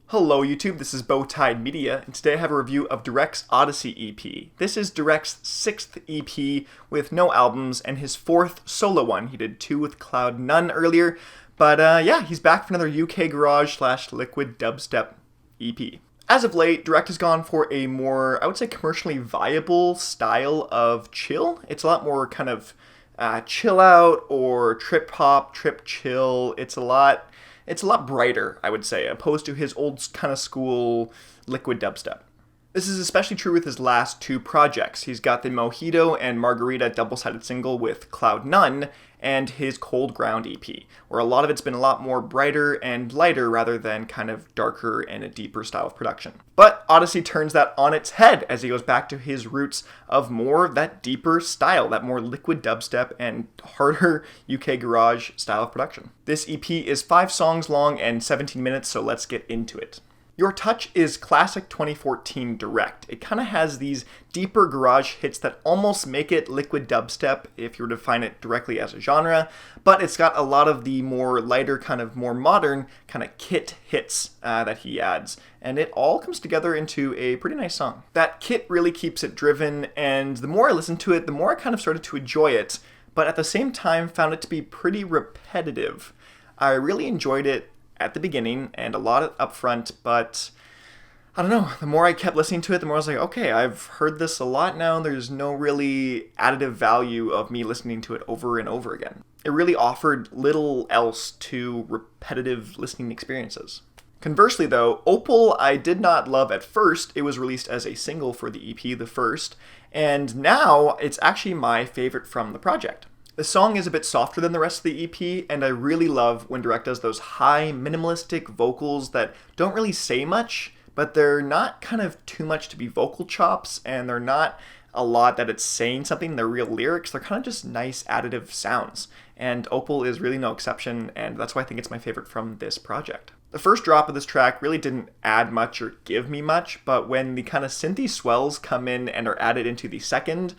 Hello YouTube, this is Bowtied Media, and today I have a review of Direct's Odyssey EP. This is Direct's 6th EP with no albums, and his 4th solo one. He did 2 with CloudNone earlier, but yeah, he's back for another UK garage / liquid dubstep EP. As of late, Direct has gone for a more, I would say, commercially viable style of chill. It's a lot more kind of chill out or trip hop, trip chill. It's a lot brighter, I would say, opposed to his old kind of school liquid dubstep. This is especially true with his last 2 projects. He's got the Mojito and Margarita double-sided single with CloudNone and his Cold Ground EP, where a lot of it's been a lot more brighter and lighter rather than kind of darker and a deeper style of production. But Odyssey turns that on its head as he goes back to his roots of more of that deeper style, that more liquid dubstep and harder UK garage style of production. This EP is 5 songs long and 17 minutes, so let's get into it. Your Touch is classic 2014 Direct. It kind of has these deeper garage hits that almost make it liquid dubstep if you were to define it directly as a genre, but it's got a lot of the more lighter, kind of more modern kind of kit hits that he adds, and it all comes together into a pretty nice song. That kit really keeps it driven, and the more I listened to it, the more I kind of started to enjoy it, but at the same time found it to be pretty repetitive. I really enjoyed it at the beginning and a lot up front, but I don't know, the more I kept listening to it, the more I was like, okay, I've heard this a lot now, there's no really additive value of me listening to it over and over again. It really offered little else to repetitive listening experiences. Conversely though, Opal I did not love at first. It was released as a single for the EP, the first, and now it's actually my favorite from the project. The song is a bit softer than the rest of the EP, and I really love when Direct does those high, minimalistic vocals that don't really say much, but they're not kind of too much to be vocal chops, and they're not a lot that it's saying something, they're real lyrics, they're kind of just nice additive sounds. And Opal is really no exception, and that's why I think it's my favorite from this project. The first drop of this track really didn't add much or give me much, but when the kind of synthy swells come in and are added into the second,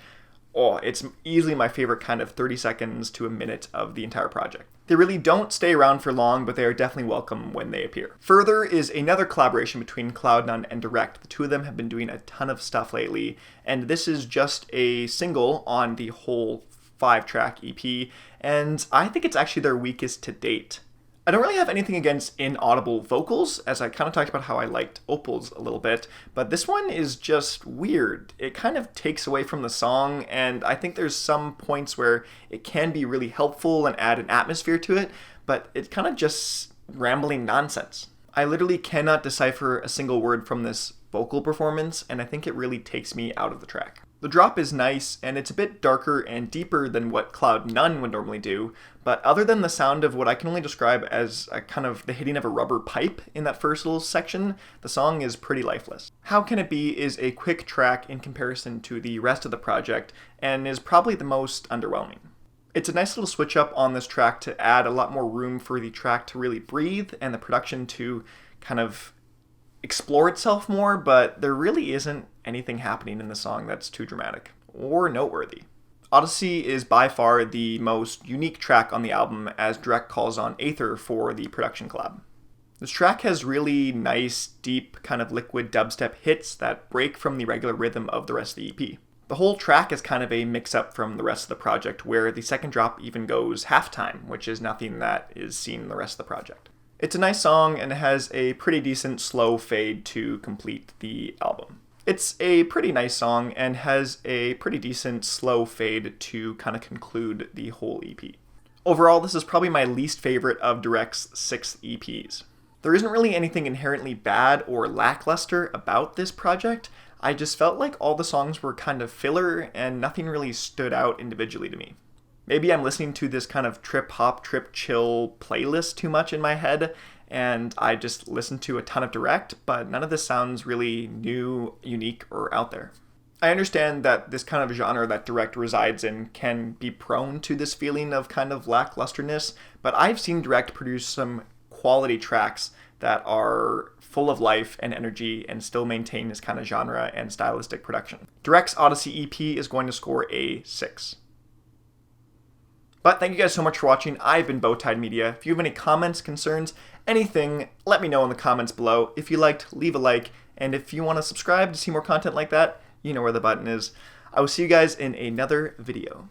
it's easily my favorite kind of 30 seconds to a minute of the entire project. They really don't stay around for long, but they are definitely welcome when they appear. Further is another collaboration between CloudNone and Direct. The two of them have been doing a ton of stuff lately, and this is just a single on the whole 5-track EP, and I think it's actually their weakest to date. I don't really have anything against inaudible vocals, as I kind of talked about how I liked Opal's a little bit, but this one is just weird. It kind of takes away from the song, and I think there's some points where it can be really helpful and add an atmosphere to it, but it's kind of just rambling nonsense. I literally cannot decipher a single word from this vocal performance, and I think it really takes me out of the track. The drop is nice, and it's a bit darker and deeper than what CloudNone would normally do, but other than the sound of what I can only describe as a kind of the hitting of a rubber pipe in that first little section, the song is pretty lifeless. How Can It Be is a quick track in comparison to the rest of the project, and is probably the most underwhelming. It's a nice little switch up on this track to add a lot more room for the track to really breathe and the production to kind of explore itself more, but there really isn't anything happening in the song that's too dramatic or noteworthy. Odyssey is by far the most unique track on the album, as Direct calls on Aether for the production collab. This track has really nice, deep, kind of liquid dubstep hits that break from the regular rhythm of the rest of the EP. The whole track is kind of a mix-up from the rest of the project, where the second drop even goes halftime, which is nothing that is seen in the rest of the project. It's a nice song and it has a pretty decent slow fade to complete the album. It's a pretty nice song and has a pretty decent slow fade to kind of conclude the whole EP. Overall, this is probably my least favorite of Direct's 6 EPs. There isn't really anything inherently bad or lackluster about this project. I just felt like all the songs were kind of filler and nothing really stood out individually to me. Maybe I'm listening to this kind of trip hop, trip chill playlist too much in my head, and I just listen to a ton of Direct, but none of this sounds really new, unique, or out there. I understand that this kind of genre that Direct resides in can be prone to this feeling of kind of lacklusterness, but I've seen Direct produce some quality tracks that are full of life and energy and still maintain this kind of genre and stylistic production. Direct's Odyssey EP is going to score a 6. But thank you guys so much for watching. I've been Bowtied Media. If you have any comments, concerns, anything, let me know in the comments below. If you liked, leave a like, and if you want to subscribe to see more content like that, you know where the button is. I will see you guys in another video.